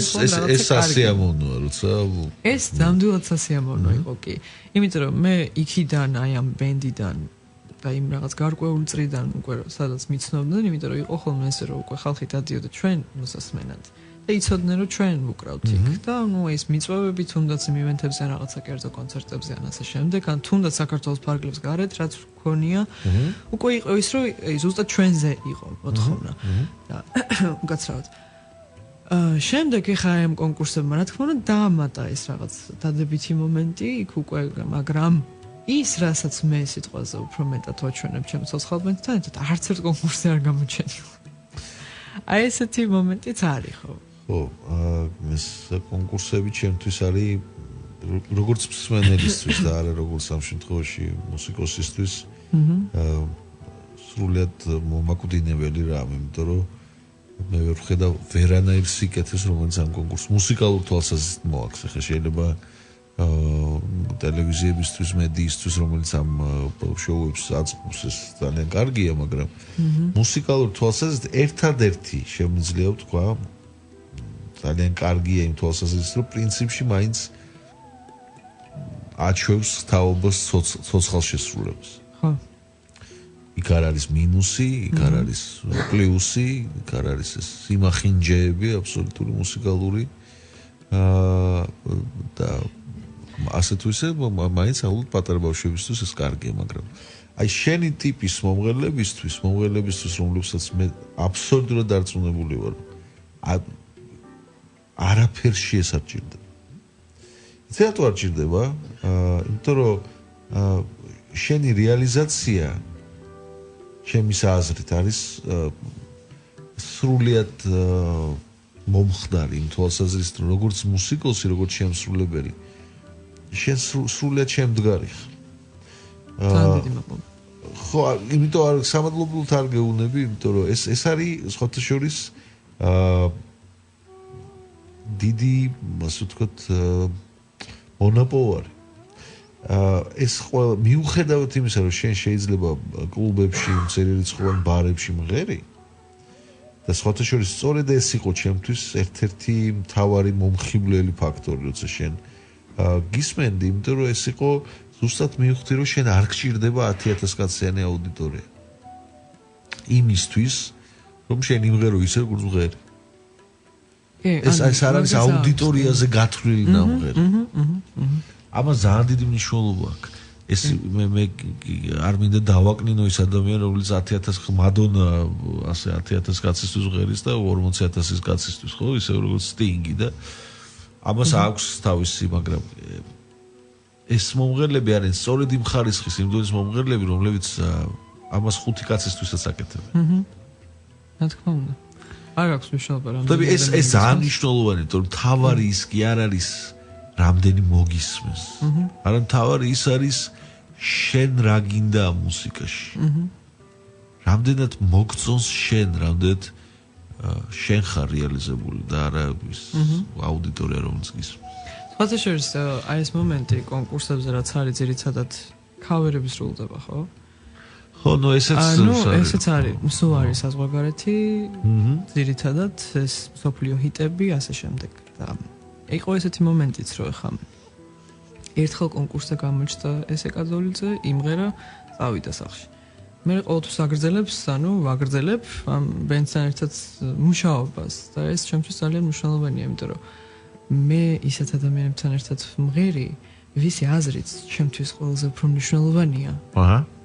ეს სასიამოვნოა, როცა ეს ნამდვილად სასიამოვნო იყო კი. იმიტომ რომ მე იქიდან აი ამ ბენდიდან და იმ რაღაც გარკვეული წრიდან უკვე სადაც მიცნობდნენ, იმიტომ რომ იყო ხოლმე ესე რომ უკვე ხალხი დადიოდა ჩვენ მოსასმენად. და იცოდნენ რომ ჩვენ ვუკრავთ იქ და ნუ ეს მიწვევები თუნდაც იმ ივენთებზე რაღაცა კერძო კონცერტებზე ან ასე შემდეგ, ან თუნდაც საქართველოს ფარგლებს გარეთ რაც გქონია, უკვე იყო ის რომ ზუსტად ჩვენზე იყო მოთხოვნა. და უკაცრავად შემდეგ ეხა ამ კონკურსებმა რა თქმა უნდა დაამატა ეს რაღაც დადებითი მომენტი იქ უკვე, მაგრამ ის რასაც მე სიტყვაზე უფრო მეტად ვაჩვენებ ჩემს ცოცხალბენდთან ერთად არც ერთ კონკურსზე არ გამოჩენილა. აი ესეთი მომენტიც არის ხო? ხო, ეს კონკურსები ჩემთვის არის როგორც მსმენელისთვის და არა როგორც ამ შემთხვევაში მუსიკოსისთვის სრულიად მომაკვდინებელი რამე, იმიტომ რომ მე ვერ ვხედავ ვერანაირ სიკეთეს, რომელიც ამ კონკურსს მუსიკალურ თვალსაზრისით მოაქვს. ახლა შეიძლება ტელევიზიებისთვის, მედიისთვის, რომელიც ამ შოუებს აწყობს, ეს ძალიან კარგია, მაგრამ მუსიკალურ თვალსაზრისით ერთადერთი შემიძლია ვთქვა ძალიან კარგია იმ თვალსაზრისით, რომ პრინციპში მაინც აჩვევს თაობას ცოცხალ შესრულებას. ხო. იქ არ არის მინუსი, იქ არ არის პლუსი, იქ არ არის ეს სიმახინჯეები აბსოლუტური მუსიკალური და ასე თუ ისე მაინც აულ პატარა ბავშვებისთვის ეს კარგია, მაგრამ აი შენი ტიპის მომღერლებისთვის, რომლებსაც მე აბსოლუტურად დარწმუნებული ვარ, არაფერში ეს არ ჭირდება. იცი რატო არ ჭირდება? იმიტომ რომ შენი რეალიზაცია ჩემის აზრით არის სრულიად მომხდარი იმ თვალსაზრისით, რომ როგორც მუსიკოსი, როგორც შემსრულებელი შენ სრულიად შემდგარი ხარ. ხო, იმიტომ არ სამადლობლად არ გეუბნები, იმიტომ რომ ეს არის სხვათა შორის დიდი, ასე ვთქვათ, მონოპოლარი. ეს ყველა მიუხედავად იმისა, რომ შენ შეიძლება კლუბებში, მწერილრიცხოვან ბარებში მღერი და სხვათა შორის სწორედ ეს იყო ჩემთვის ერთ-ერთი მთავარი მომხიბვლელი ფაქტორი, როცა შენ გისმენდი, იმიტომ რომ ეს იყო ზუსტად მივხვდი, რომ შენ არ გჭირდება 10,000 კაციანი აუდიტორია. იმისთვის, რომ შენ იმღერო ისე, როგორც მღერი. ეს არ არის აუდიტორიაზე გათვლილი ნამღერი. ამას ძალიან დიდი მნიშვნელობა აქვს. ეს მე არ მინდა დავაკნინო ის ადამიანი, რომელიც 10,000 მადონა ასე 10,000 კაცისთვის ღერის და 40,000 კაცისთვის, ხო, ისე როგორც სტინგი და ამას აქვს თავისი, მაგრამ ეს მომღერლები არიან სწორედ იმ ხარისხის, იმ დონის მომღერლები, რომლებიც ამას 5 კაცისთვისაც აკეთებენ. რა თქმა უნდა. არ აქვს მნიშვნელობა რა. და ეს ძალიან მნიშვნელოვანია, იმიტომ რომ თავარი ის კი არ არის რამდენი მოგისმენს. არამედ თავარი ის არის შენ რა გინდა ამ მუსიკაში. რამდენად მოგწონს შენ, რამდენად შენ ხარ რეალიზებული და არა ის აუდიტორია რომელიც გისმენს. სხვათა შორის აი ეს მომენტი კონკურსებზე რაც არის ძირითადად ქავერები სრულდება, ხო? ხო, ნუ ესეც არის, სულ არის საზღვარგარეთი, ძირითადად ეს სოფლიო ჰიტები, ასე შემდეგ. და იყო ესეთი მომენტიც, რომ ხა ერთხელ კონკურსზე გამოჩნდა ესე კაძოლიძე, იმღერა, წავიდა სახში. მე ყოველთვის ვაგრძელებ ამ ბენდთან ერთად მუშაობას და ეს ჩემთვის ძალიან მნიშვნელოვანია, იმიტომ რომ მე ისეთ ადამიანებთან ერთად მღერი, ვისი აზრიც ჩემთვის ყველაზე უფრო მნიშვნელოვანია.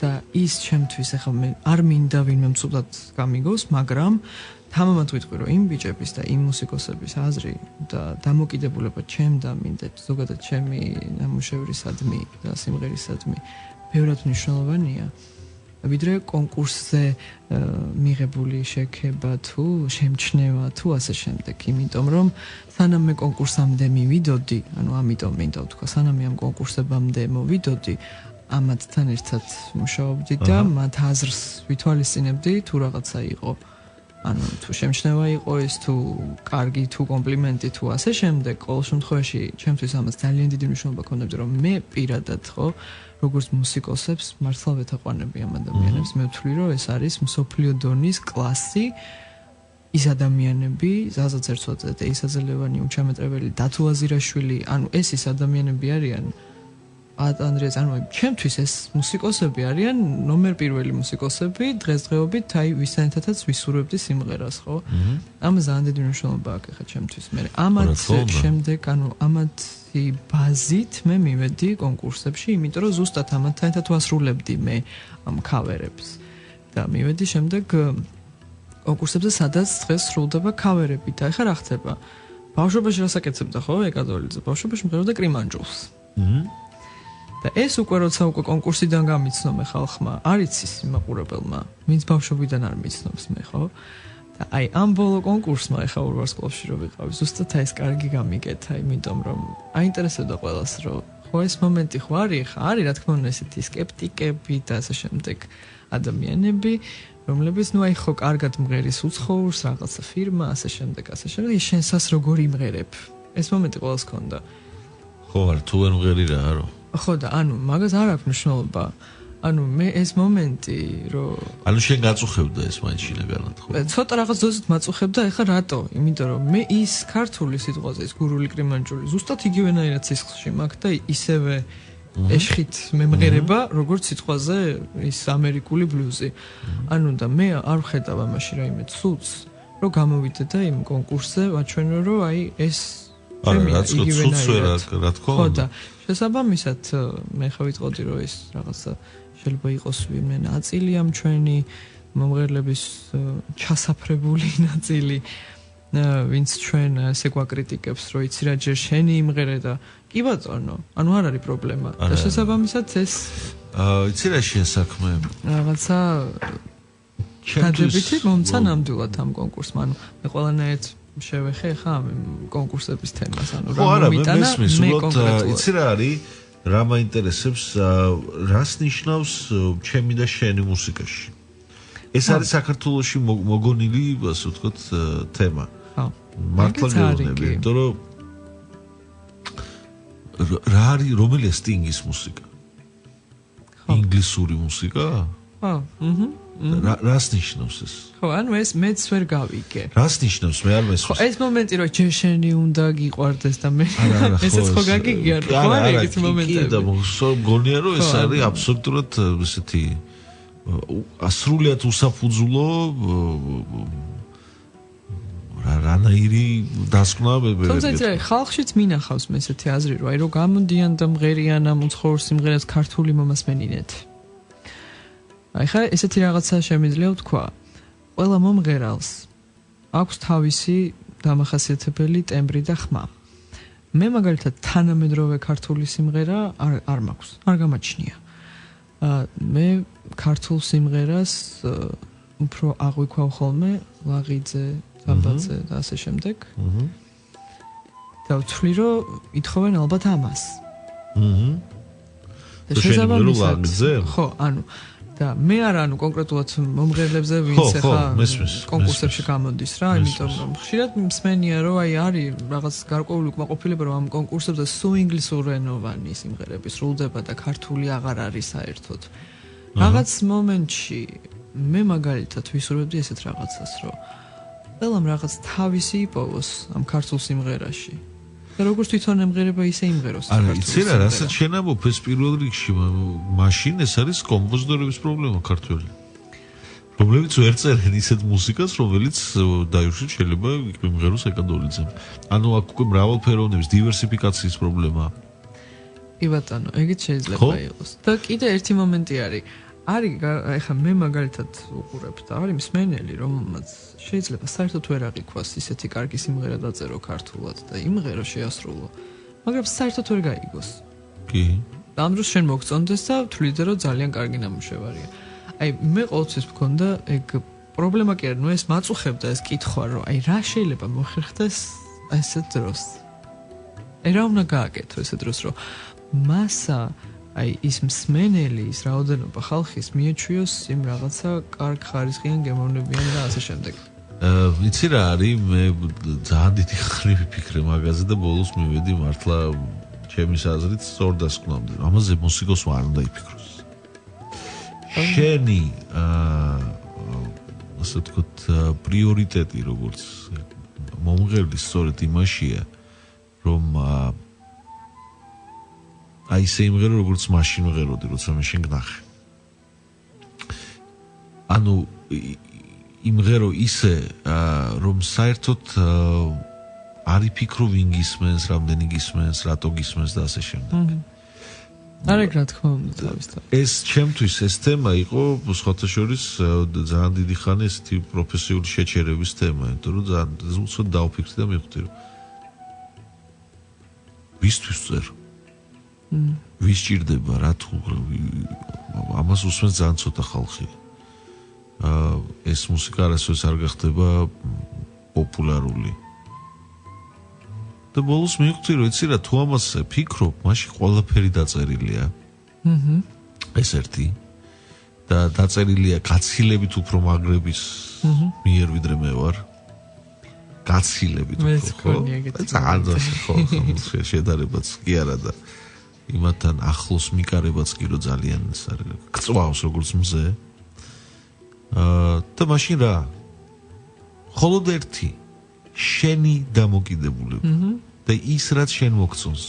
და ის ჩემთვის ახლა მე არ მინდა ვინმე მწუდად გამიგოს, მაგრამ თამამად ვიტყვი, რომ იმ ბიჭების და იმ მუსიკოსების აზრი და დამოკიდებულება ჩემ და მინდებს, ზოგადად ჩემი ნამუშევრისადმი და სიმღერისადმი ბევრად მნიშვნელოვანია. ვიდრე კონკურსზე მიღებული შექება თუ შემჩნევა თუ ასე შემდეგ, იმიტომ რომ სანამ მე კონკურსამდე მივიდოდი, ანუ ამიტომ მინდა ვთქვა, სანამ ამ კონკურსებამდე მოვიდოდი, ამათთან ერთად მუშაობდი და მათ აზრს ვითვალისწინებდი თუ რაღაცა იყო. ანუ თუ შემჩნევა იყო ეს თუ კარგი თუ კომპლიმენტი თუ ასე შემდეგ, ყოველ შემთხვევაში ჩემთვის ამას ძალიან დიდი მნიშვნელობა ჰქონდა, რომ მე პირადად ხო როგორც მუსიკოსებს მართლა ვეთაყვანები ამ ადამიანებს, მე ვთვლი რომ ეს არის მსოფლიო დონის კლასი, ის ადამიანები, ზაზა ცერცვაძე, დეისა ზელევანი, უჩამეტრებელი, დათო აზირაშვილი, ანუ ეს ის ადამიანები არიან ანდრია წარმოი, ჩემთვის ეს მუსიკოსები არიან ნომერ პირველი მუსიკოსები დღესდღეობით, აი ვისთანაც ვისურვებდი სიმღერას, ხო? ამაზე ძალიან დიდი მნიშვნელობა აქვს ახლა ჩემთვის. მე ამათ შემდეგ, ანუ ამათი ბაზით მე მივედი კონკურსებში, იმიტომ რომ ზუსტად ამათთან ერთად ვასრულებდი მე ამ ქავერებს. და მივედი შემდეგ კონკურსებზე, სადაც დღეს სრულდება ქავერები და ახლა რა ხდება? ბავშვობაში რასაკეთებდა, ხო, ეკადოლიძე? ბავშვობაში მღეროდა კრიმანჯულს. და ეს უკვე როცა უკვე კონკურსიდან გამიცნome ხალხმა, არ იცის იმაყურებელმა, ვინც ბავშვობიდან არ მიცნობს მე, ხო? და აი ამ ბოლო კონკურსმა ეხა ურვარსკვლავში რო ვიყავი, ზუსტად ეს კარგი გამიგეთა, იმიტომ რომ აინტერესებდა ყველას, რომ ხო ეს მომენტი ხო არის, ხა არის რა თქმა უნდა ესეთი სკეპტიკები და ასე შემდეგ ადამიანები, რომლებიც ნუ აი ხო კარგად მღერის უცხოურს, რაღაცა ფირმა, ასე შემდეგ, შენსას როგორ იმღერებ? ეს მომენტი ყველას ჰქონდა. ხო, არ თუ ვერ მღერი რა, არო. ხო და ანუ მაგას არ აქვს მნიშვნელობა. ანუ მე ეს მომენტი რომ ანუ შენ გაწუხებდა ეს მაინც შინაგანად ხო? ცოტა რაღაც დოზით მაწუხებდა, ეხლა რატო? იმიტომ რომ მე ის ქართული სიტყვაზე ის გურული კრიმანჯული ზუსტად იგივენაირად სისხლში მაქვს და ისევე ეშხით მემღერება, როგორც სიტყვაზე ის ამერიკული ბლუზი. ანუ და მე არ ვხედავ ამაში რაიმე ცუდს, რომ გამოვიდე და იმ კონკურსზე ვაჩვენო, რომ აი ეს რაც ცუდს რა თქმა უნდა. ხო და შესაბამისად მე ხა ვიტყოდი, რომ ეს რაღაცა შეიძლება იყოს ვინმე ნაწილი ამ ჩვენი მომღერლების ჩასაფრებული ნაწილი, ვინც ჩვენ ესე გვაკრიტიკებს, რომ იცი რა ჯერ შენი იმღერე და კი ბატონო, ანუ არ არის პრობლემა. და შესაბამისად ეს იცი რა შენ საქმე რაღაცა ჩადებითი მომცა ნამდვილად ამ კონკურსმა, ანუ მე ყველანაირად შევეხე ხა ამ კონკურსების თემას, ანუ რა მომიტანა მე კონკრეტულად. იცი რა არის, რა მაინტერესებს, რას ნიშნავს ჩემი და შენი მუსიკაში. ეს არის საქართველოში მოგონილი, ასე ვთქვათ, თემა. ხო. მართლა გეუბნები, იმიტომ რომ რა არის, რომელია სტინგის მუსიკა? ინგლისური მუსიკა? ხო, რას ნიშნავს ეს? ხო, ანუ ეს მეც ვერ გავიგე. რას ნიშნავს? მე არ მესმის. ხო, ეს მომენტი რომ ჯერ შენი უნდა გიყვარდეს და მე ესეც ხო გაგიგია, ხო არის ეგეთ მომენტები. კი და მგონია რომ ეს არის აბსოლუტურად ესეთი ასრულიად უსაფუძვლო რანაირი დასკვნებები. თუმცა ხალხშიც მინახავს მე ესეთი აზრი, რომ აი რომ გამოდიან და მღერიან ამ უცხოურ სიმღერას ქართული მომასმენინეთ. აი ხა ესეთი რაღაცა შემიძლია ვთქვა. ყველა მომღერალს აქვს თავისი დამახასიათებელი ტემბრი და ხმა. მე მაგალითად თანამედროვე ქართული სიმღერა არ მაქვს, არ გამაჩნია. მე ქართულ სიმღერას უფრო აღვიქვავ ხოლმე ლაღიძე, ზაბაძე და ასე შემდეგ. და ვთვლი რომ ითხოვენ ალბათ ამას. და შესაბამისად ხო, ანუ და მე არა ანუ კონკრეტულად მომღერლებზე ვინც ახლა კონკურსებში გამოდის რა, იმიტომ რომ ხშირად მსმენია რომ აი არის რაღაც გარკვეული კმაყოფილება რომ ამ კონკურსებზე სულ ინგლისურენოვანი სიმღერები სრულდება და ქართული აღარ არის საერთოდ. რაღაც მომენტში მე მაგალითად ვისურვებდი ესეთ რაღაცას, რომ ყველამ რაღაც თავისი იპოვოს ამ ქართულ სიმღერაში. და როგორც თვითონ ემღერება ისე იმღეროს. არა, იცი რა, რასაც შენ ამბობ ეს პირველ რიგში, მაშინ ეს არის კომპოზიტორების პრობლემა ქართველი. რომლებიც ვერ წერენ ისეთ მუსიკას, რომელიც დაიშვით შეიძლება იმღეროს ეკადოლიძემ. ანუ აქ უკვე მრავალფეროვნების დივერსიფიკაციის პრობლემაა. კი ბატონო, ეგეც შეიძლება იყოს. და კიდე ერთი მომენტი არის. ეხლა მე მაგალითად უყურებ და არის მსმენელი, რომელმაც შეიძლება საერთოდ ვერ აღიქვას ისეთი კარგი სიმღერა დაწერო ქართულად და იმღერო შეასრულო, მაგრამ საერთოდ ვერ გაიგოს. კი. და ამ დროს შენ მოგწონდეს და თვლიდე რომ ძალიან კარგი ნამუშევარია. აი მე ყოველთვის მქონდა ეგ პრობლემა კი არა, ნუ ეს მაწუხებდა ეს კითხვა, რომ აი რა შეიძლება მოხერხდეს ესეთ დროს. აი რა უნდა გააკეთო ესეთ დროს, რომ მასა აი ის მსმენელი, ის რაოდენობა ხალხის მიეჩვიოს იმ რაღაცა კარგ ხარისხიან გემოვნებიან და ასე შემდეგ. ვიცი რა არის, მე ძალიან დიდი ხანი ვიფიქრე მაგაზე და ბოლოს მივედი მართლა ჩემის აზრით სწორ დასკვნამდე. ამაზე მუსიკოს არ უნდა იფიქროს. შენი ასე ვთქვათ პრიორიტეტი როგორც მომღერლის სწორედ იმაშია, რომ აი ესე იმღერო როგორც მაშინ ვღეროდი, როცა მე შენ გნახე. ანუ იმღერო ისე, რომ საერთოდ არ იფიქრო ვინ გისმენს, რამდენი გისმენს, რატო გისმენს და ასე შემდეგ. არა რა თქმა უნდა თავისთავად. ეს ჩემთვის ეს თემა იყო სხვათა შორის ძალიან დიდი ხანი ესეთი პროფესიული შეჩერების თემა, იმიტომ რომ ძალიან უცოდ დავფიქრდი და მივხვდი რომ ვისთვის წერ. ვის ჭირდება რა თუ ამას უსმენს ძალიან ცოტა ხალხი. ეს მუსიკა არასოდეს არ გახდება პოპულარული. და ბოლოს მივხვდი რომ იცი რა თუ ამას ფიქრობ, მაშინ ყველაფერი დაწერილია. ეს ერთი და დაწერილია გაცილებით უფრო მაგრების მიერ ვიდრე მე ვარ. გაცილებით უფრო. ძალიან ხო შედარებაც კი არა და იმათთან ახლოს მიკარებაც კი რომ ძალიან ეს არის გწვავს როგორც მზე. და მაშინ რა? მხოლოდ ერთი შენი დამოკიდებულება. და ის რაც შენ მოგწონს.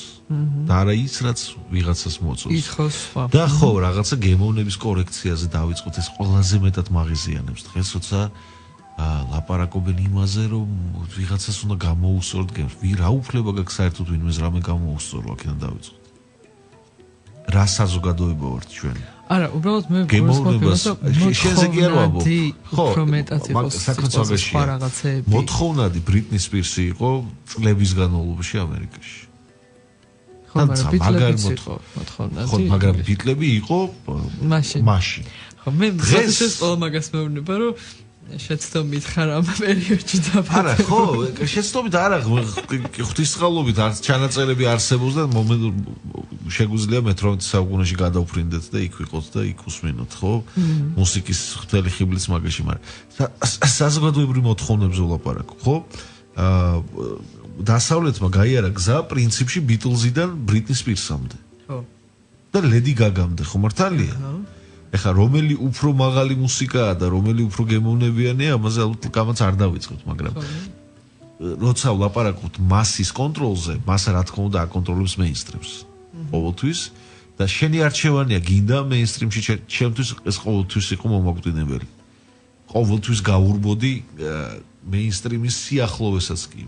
და არა ის რაც ვიღაცას მოწონს. ითხოვს სხვა. და ხო, რაღაცა გემოვნების კორექციაზე დავიწყოთ, ეს ყველაზე მეტად მაღიზიანებს დღეს, როცა ლაპარაკობენ იმაზე, რომ ვიღაცას უნდა გამოუსწოროთ გემს. რა უფლება გაქვს საერთოდ ვინმეს რამე გამოუსწორო, აქედან დავიწყოთ. რა საზოგადოება ვართ ჩვენ? არა, უბრალოდ მე გემოვნებას შენზე კი არ ვამბობ. ხო, საქმეც აგაშია. სხვა რაღაცეები. მოთხოვნადი ბრიტნი სპირსი იყო წლების განმავლობაში ამერიკაში. ხო, მაგრამ ბიტლებიც იყო მოთხოვნადი. ხო, მაგრამ ბიტლები იყო მაშინ. ხო, მე დღეს ყველა მაგას მეუბნება, რომ შეცდომით ხარ ამ პერიოდში და არა, ხო, შეცდომით არა, ღვთისმსხალობით არც ჩანაწერები არსებობს და შეგვიძლია მე-18 საუკუნეში გადავფრინდეთ და იქ ვიყოთ და იქ უსმინოთ, ხო? მუსიკის ხთელი ხიბლის მაგაში, მაგრამ საზოგადოებრივ მოთხოვნებზე ვლაპარაკო, ხო? დასავლეთმა გაიარა გზა პრინციპში ბიტლზიდან ბრიტნი სპირსამდე. ხო. და ლედი გაგამდე, ხო მართალია? ეხა რომელი უფრო მაღალი მუსიკაა და რომელი უფრო გემოვნებიანია, ამაზე ალბათ კამაც არ დავიწყოთ, მაგრამ როცა ვლაპარაკობთ მასის კონტროლზე, მასა რა თქმა უნდა აკონტროლებს მეინსტრიმს. ყოველთვის და შენი არჩევანია გინდა მეინსტრიმში ჩემთვის ეს ყოველთვის იყო მომაკვდინებელი. ყოველთვის გაურბოდი მეინსტრიმის სიახლოვესაც კი,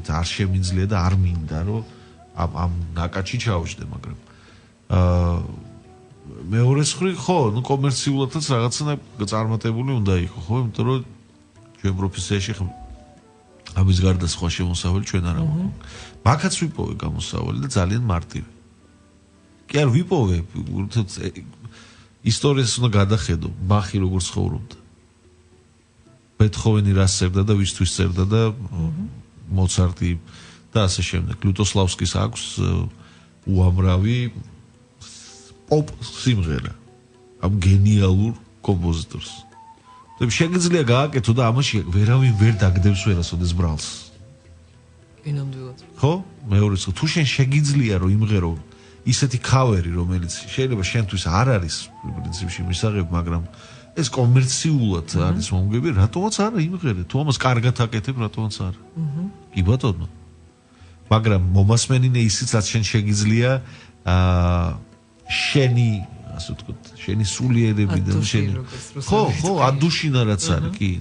და არ შემიძლია და არ მინდა რომ ამ ნაკაჩი ჩავშდე, მაგრამ მეორე მხრივ ხო, ნუ კომერციულადაც რაღაცა წარმატებული უნდა იყოს, ხო, იმიტომ რომ ჩვენ პროფესიაში ამის გარდა სხვა შემოსავალი ჩვენ არ აქვს. მაგაც ვიპოვე გამოსავალი და ძალიან მარტივი. კი არ ვიპოვე, ისტორიას უნდა გადახედო, ბახი როგორ ცხოვრობდა. ბეთჰოვენი რას წერდა და ვისთვის წერდა და მოცარტი და ასე შემდეგ. ლუტოსლავსკის აქვს უამრავი პოპ სიმღერა ამ გენიალურ კომპოზიტორს. და შეგიძლია გააკეთო და ამაში ვერავინ ვერ დაგდებს ვერასოდეს ბრალს. ნამდვილად. ხო? მეორე თუ შენ შეგიძლია რომ იმღერო ისეთი ქავერი, რომელიც შეიძლება შენთვის არ არის პრინციპში მისაღები, მაგრამ ეს კომერციულად არის მომგები, რატომაც არა იმღერე? თუ ამას კარგად აკეთებ, რატომაც არა? კი ბატონო. მაგრამ მომასმენინე ისიც რაც შენ შეგიძლია შენი ასე ვთქვათ, შენი სულიერებიდან შენი ხო, ადუშინა რაც არის, კი,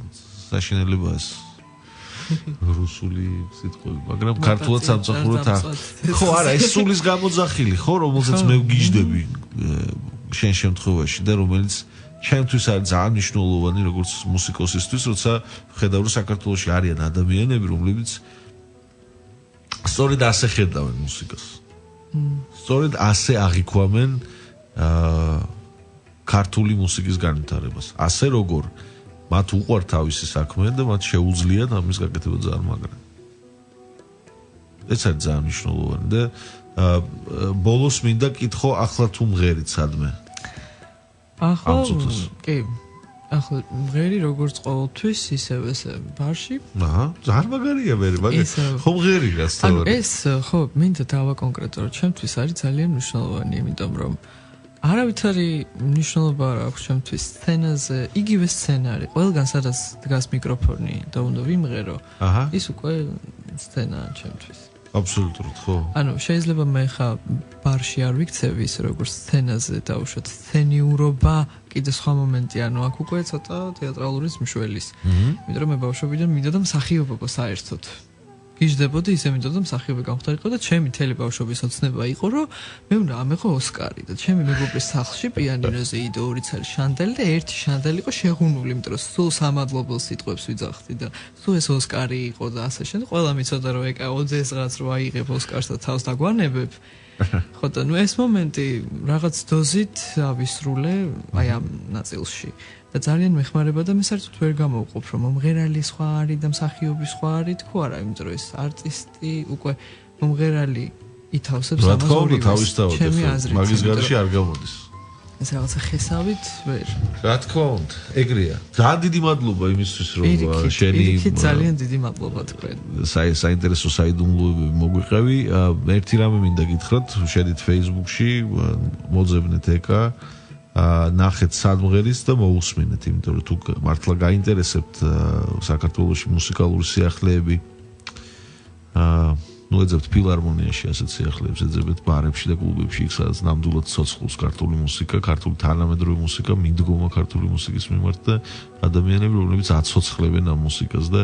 საშინელებაა ეს. რუსული სიტყვები, მაგრამ ქართულად სამსახურად ხო, არა, ეს სულის გამოძახილი, ხო, რომელსაც მე ვგიჟდები შენ შემთხვევაში და რომელიც ჩემთვის არის ძალიან მნიშვნელოვანი როგორც მუსიკოსისთვის, როცა ხედავ რომ საქართველოში არიან ადამიანები, რომლებიც სწორედ ასე ხედავენ მუსიკას. სწორედ ასე აღიქვამენ ქართული მუსიკის განვითარებას. ასე როგორ მათ უყვართ თავისი საქმე და მათ შეუძლიათ ამის გაკეთება ძალიან მაგრა. ეს არის ძალიან მნიშვნელოვანი და ბოლოს მინდა კითხო ახლა თუ მღერით სადმე? ახლა კი. ახლა მღერი როგორც ყოველთვის ისევ ესე ბარში. ძალიან მაგარია მე ხო მღერი რა სწორად. ეს ხო მინდა დავაკონკრეტო რომ ჩემთვის არის ძალიან მნიშვნელოვანი, იმიტომ რომ არავითარი მნიშვნელობა არ აქვს ჩემთვის სცენაზე, იგივე სცენარი. ყველგან სადაც დგას მიკროფონი და უნდა ვიმღერო, ის უკვე სცენაა ჩემთვის. აბსოლუტურად ხო. ანუ შეიძლება მე ხა ბარში არ ვიქცევი ისე როგორც სცენაზე დავუშვათ სცენიურობა, კიდე სხვა მომენტი, ანუ აქ უკვე ცოტა თეატრალურის მშველის. იმიტომ რომ მე ბავშვობიდან მინდოდა მსახიობობა საერთოდ. გიждდებოდი ისე მინდოდა მსახიობი გამხდარიყო და ჩემი თელი ბავშვობის ოცნება იყო რომ მე უნდა ამეღო ოსკარი და ჩემი მეგობრის სახლში პიანინოზე იდო 2 წელი შანდელი და ერთი შანდელი იყო შეღუნული, იმიტომ რომ სულ სამადლობელ სიტყვებს ვიძახდი და სულ ეს ოსკარი იყო და ასე შემდეგ. ყველა მიცოდა რომ ეკა ოძესღაც რო აიღებ ოსკარს და თავს დაგვანებებ. ხო და ნუ ეს მომენტი რაღაც დოზით ავისრულე აი ამ ნაწილში. და ძალიან მეხმარება და მე საერთოდ ვერ გამოვყოფ რომ მომღერალი სხვა არის და მსახიობი სხვა არის, თქო არა, იმიტომ რომ ეს არტისტი უკვე მომღერალი ითავსებს ამას ორივეს. ჩემი აზრით, მაგის გარეშე არ გამოდის. ეს რაღაცა ხესავით ვერ. რა თქმა უნდა, ეგრეა. ძალიან დიდი მადლობა იმისთვის რომ შენი ძალიან დიდი მადლობა თქვენ. საინტერესო საიდუმლოებები მოგვიყევი. ერთი რამე მინდა გითხრათ, შედით Facebook-ში, მოძებნეთ ეკა ნახეთ სადმღერის და მოусმინეთ, იმიტომ რომ თუ მართლა გაინტერესებთ საქართველოში მუსიკალური სიახლეები, ნუ ეძებთ ფილარმონიაში ასეთ სიახლეებს, ეძებთ ბარებში და კლუბებში, იქ სადაც ნამდვილად ცოცხლობს ქართული მუსიკა, ქართული თანამედროვე მუსიკა, მიდგომა ქართული მუსიკის მიმართ და ადამიანები, რომლებიც აცოცხლებენ ამ მუსიკას და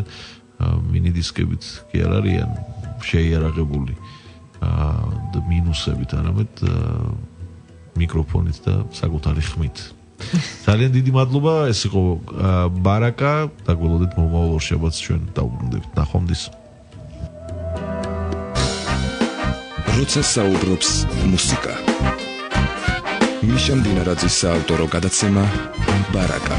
მინიდისკებით კი არ არიან შეიარაღებული და მინუსებით, არამედ მიკროფონით და საკუთარი ხმით. ძალიან დიდი მადლობა, ეს იყო ბარაკა და გველოდეთ მომავალ ორშაბათს ჩვენ დავუბრუნდებით. ნახვამდის. როცა საუბრობს მუსიკა. მიშა მდინარაძის საავტორო გადაცემა ბარაკა.